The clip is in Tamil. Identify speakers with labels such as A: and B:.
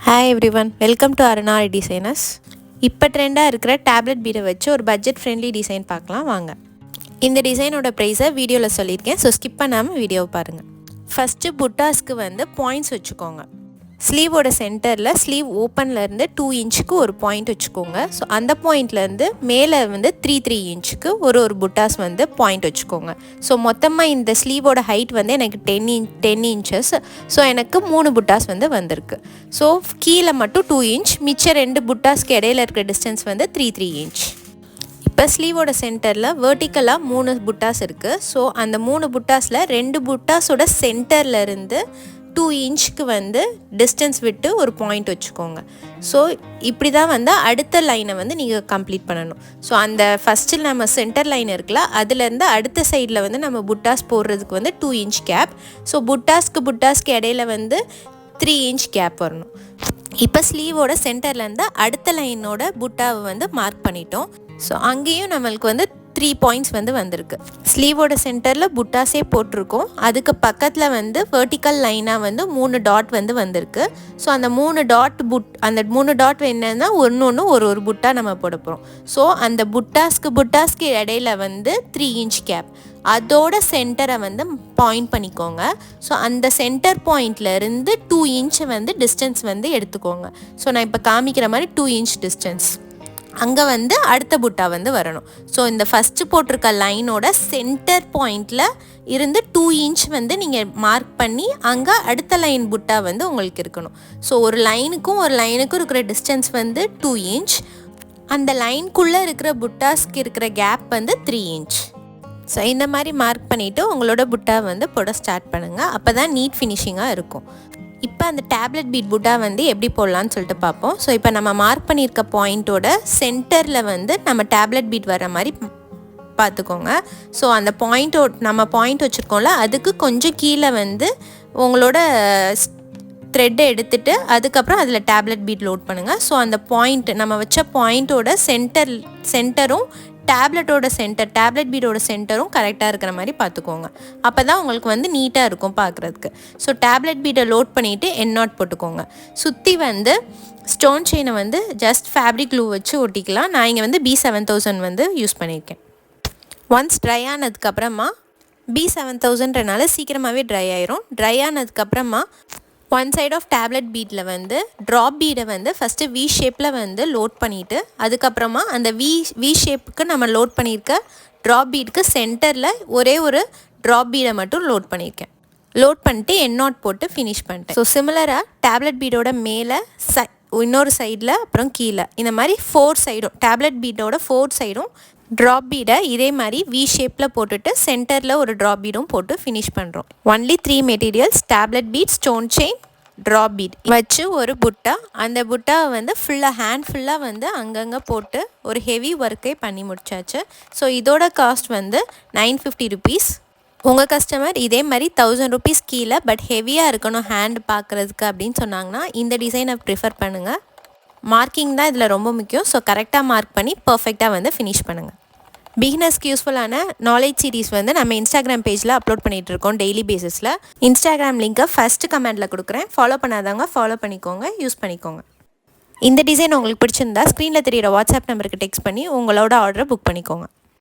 A: Hi everyone, welcome to Aruna Aari Designers. இப்போ ட்ரெண்டாக இருக்கிற டேப்லெட் பீடை வச்சு ஒரு பட்ஜெட் ஃப்ரெண்ட்லி டிசைன் பார்க்கலாம் வாங்க. இந்த டிசைனோட ப்ரைஸை வீடியோவில் சொல்லியிருக்கேன், ஸோ ஸ்கிப் பண்ணாமல் வீடியோவை பாருங்கள். ஃபஸ்ட்டு புட்டாஸ்க்கு வந்து பாயிண்ட்ஸ் வச்சுக்கோங்க. ஸ்லீவோட சென்டரில் ஸ்லீவ் ஓப்பன்லேருந்து 2 இன்ச்சுக்கு ஒரு பாயிண்ட் வச்சுக்கோங்க. ஸோ அந்த பாயிண்ட்லேருந்து மேலே வந்து 3 இன்ச்சுக்கு ஒரு புட்டாஸ் வந்து பாயிண்ட் வச்சுக்கோங்க. ஸோ மொத்தமாக இந்த ஸ்லீவோட ஹைட் வந்து எனக்கு 10 இன்ச்சஸ். ஸோ எனக்கு 3 புட்டாஸ் வந்து வந்திருக்கு. ஸோ கீழே மட்டும் 2 இன்ச், மிச்சம் 2 புட்டாஸ்க்கு இடையில இருக்கிற டிஸ்டன்ஸ் வந்து 3 இன்ச். இப்போ ஸ்லீவோட சென்டரில் வேர்ட்டிக்கலாக 3 புட்டாஸ் இருக்குது. ஸோ அந்த 3 புட்டாஸில் 2 புட்டாஸோட சென்டர்லேருந்து 2 இன்ச்சுக்கு வந்து டிஸ்டன்ஸ் விட்டு ஒரு பாயிண்ட் வச்சுக்கோங்க. ஸோ இப்படி தான் வந்து அடுத்த லைனை வந்து நீங்கள் கம்ப்ளீட் பண்ணணும். ஸோ அந்த ஃபஸ்ட்டில் நம்ம சென்டர் லைன் இருக்குல்ல, அதுலேருந்து அடுத்த சைடில் வந்து நம்ம புட்டாஸ் போடுறதுக்கு வந்து 2 இன்ச் கேப். ஸோ புட்டாஸ்க்கு இடையில வந்து 3 இன்ச் கேப் வரணும். இப்போ ஸ்லீவோட சென்டர்லேருந்து அடுத்த லைனோட புட்டாவை வந்து மார்க் பண்ணிட்டோம். ஸோ அங்கேயும் நம்மளுக்கு வந்து 3 பாயிண்ட்ஸ் வந்து வந்திருக்கு. ஸ்லீவோட சென்டரில் புட்டாஸே போட்டிருக்கோம், அதுக்கு பக்கத்தில் வந்து வெர்டிக்கல் லைனாக வந்து 3 டாட் வந்து வந்திருக்கு. ஸோ அந்த 3 டாட் என்னன்னா ஒன்று ஒரு புட்டா நம்ம போட போகிறோம். ஸோ அந்த புட்டாஸ்க்கு இடையில வந்து 3 இன்ச் கேப், அதோட சென்டரை வந்து பாயிண்ட் பண்ணிக்கோங்க. ஸோ அந்த சென்டர் பாயிண்ட்லேருந்து 2 இன்ச் வந்து டிஸ்டன்ஸ் வந்து எடுத்துக்கோங்க. ஸோ நான் இப்போ காமிக்கிற மாதிரி 2 இன்ச் டிஸ்டன்ஸ் அங்கே வந்து அடுத்த புட்டா வந்து வரணும். ஸோ இந்த ஃபஸ்ட்டு போட்டிருக்க லைனோட சென்டர் பாயிண்டில் இருந்து 2 இன்ச் வந்து நீங்கள் மார்க் பண்ணி அங்கே அடுத்த லைன் புட்டா வந்து உங்களுக்கு இருக்கணும். ஸோ ஒரு லைனுக்கும் இருக்கிற டிஸ்டன்ஸ் வந்து 2 இன்ச். அந்த லைனுக்குள்ளே இருக்கிற புட்டாஸ்க்கு இருக்கிற கேப் வந்து 3 இன்ச். ஸோ இந்த மாதிரி மார்க் பண்ணிவிட்டு உங்களோட புட்டா வந்து போட ஸ்டார்ட் பண்ணுங்கள். அப்போ தான் நீட் ஃபினிஷிங்காக இருக்கும். இப்போ அந்த டேப்லெட் பீட் புட்டா வந்து எப்படி போடலான்னு சொல்லிட்டு பார்ப்போம். ஸோ இப்போ நம்ம மார்க் பண்ணியிருக்க பாயிண்ட்டோட சென்டரில் வந்து நம்ம டேப்லெட் பீட் வர மாதிரி பார்த்துக்கோங்க. ஸோ அந்த நம்ம பாயிண்ட் வச்சுருக்கோம்ல, அதுக்கு கொஞ்சம் கீழே வந்து உங்களோட த்ரெட்டை எடுத்துகிட்டு அதுக்கப்புறம் அதில் டேப்லெட் பீட் லோட் பண்ணுங்கள். ஸோ அந்த நம்ம வச்ச பாயிண்ட்டோட சென்டரும் டேப்லெட் பீடோட சென்டரும் கரெக்டாக இருக்கிற மாதிரி பார்த்துக்கோங்க. அப்போ தான் உங்களுக்கு வந்து நீட்டாக இருக்கும் பார்க்குறதுக்கு. ஸோ டேப்லெட் பீடை லோட் பண்ணிவிட்டு எண்ணாட் போட்டுக்கோங்க. சுற்றி வந்து ஸ்டோன் செயினை வந்து ஜஸ்ட் ஃபேப்ரிக் க்ளூ வச்சு ஒட்டிக்கலாம். நான் இங்கே வந்து B7000 வந்து யூஸ் பண்ணியிருக்கேன். ஒன்ஸ் ட்ரை ஆனதுக்கப்புறமா B7000ன்றனால சீக்கிரமாகவே ட்ரை ஆயிரும். ட்ரை ஆனதுக்கப்புறமா ஒன் சைட் ஆஃப் டேப்லெட் பீடில் வந்து ட்ராப் பீடை வந்து ஃபஸ்ட்டு வி ஷேப்பில் வந்து லோட் பண்ணிவிட்டு அதுக்கப்புறமா அந்த வி ஷேப்புக்கு நம்ம லோட் பண்ணியிருக்க ட்ராப் பீடுக்கு சென்டரில் ஒரு ட்ராப் பீடை மட்டும் லோட் பண்ணியிருக்கேன். லோட் பண்ணிட்டு எண்ணாட் போட்டு ஃபினிஷ் பண்ணிட்டேன். ஸோ சிமிலராக டேப்லெட் பீடோட மேலே இன்னொரு சைடில் அப்புறம் கீழே இந்த மாதிரி 4 சைடும் டேப்லெட் பீடோட 4 சைடும் ட்ராப் பீடை இதே மாதிரி வி ஷேப்பில் போட்டுட்டு சென்டரில் ஒரு ட்ராப் பீடும் போட்டு ஃபினிஷ் பண்ணுறோம். Only 3 materials, tablet bead, stone chain, drop bead வச்சு ஒரு புட்டா. அந்த புட்டாவை வந்து ஃபுல்லாக வந்து அங்கங்கே போட்டு ஒரு ஹெவி ஒர்க்கே பண்ணி முடிச்சாச்சு. ஸோ இதோட காஸ்ட் வந்து 950 ருபீஸ். உங்கள் கஸ்டமர் இதே மாதிரி 1000 ருபீஸ் கீழே பட் ஹெவியாக இருக்கணும் ஹேண்ட் பார்க்குறதுக்கு அப்படின்னு சொன்னாங்கன்னா இந்த டிசைனை ப்ரிஃபர் பண்ணுங்கள். மார்க்கிங் தான் இதில் ரொம்ப முக்கியம். ஸோ கரெக்டாக மார்க் பண்ணி பர்ஃபெக்டாக வந்து ஃபினிஷ் பண்ணுங்கள். பிகினர்ஸ்க்கு யூஸ்ஃபுல்லான நாலேஜ் சீரீஸ் வந்து நம்ம இன்ஸ்டாகிராம் பேஜில் அப்லோட் பண்ணிகிட்ருக்கோம் டெய்லி பேசிஸில். இன்ஸ்டாகிராம் லிங்க்கை ஃபஸ்ட்டு கமெண்ட்டில் கொடுக்குறேன். ஃபாலோ பண்ணாதவங்க ஃபாலோ பண்ணிக்கோங்க, யூஸ் பண்ணிக்கோங்க. இந்த டிசைன் உங்களுக்கு பிடிச்சிருந்தா ஸ்க்ரீனில் தெரியிற வாட்ஸ்அப் நம்பருக்கு டெக்ஸ்ட் பண்ணி உங்களோட ஆர்டரை புக் பண்ணிக்கோங்க.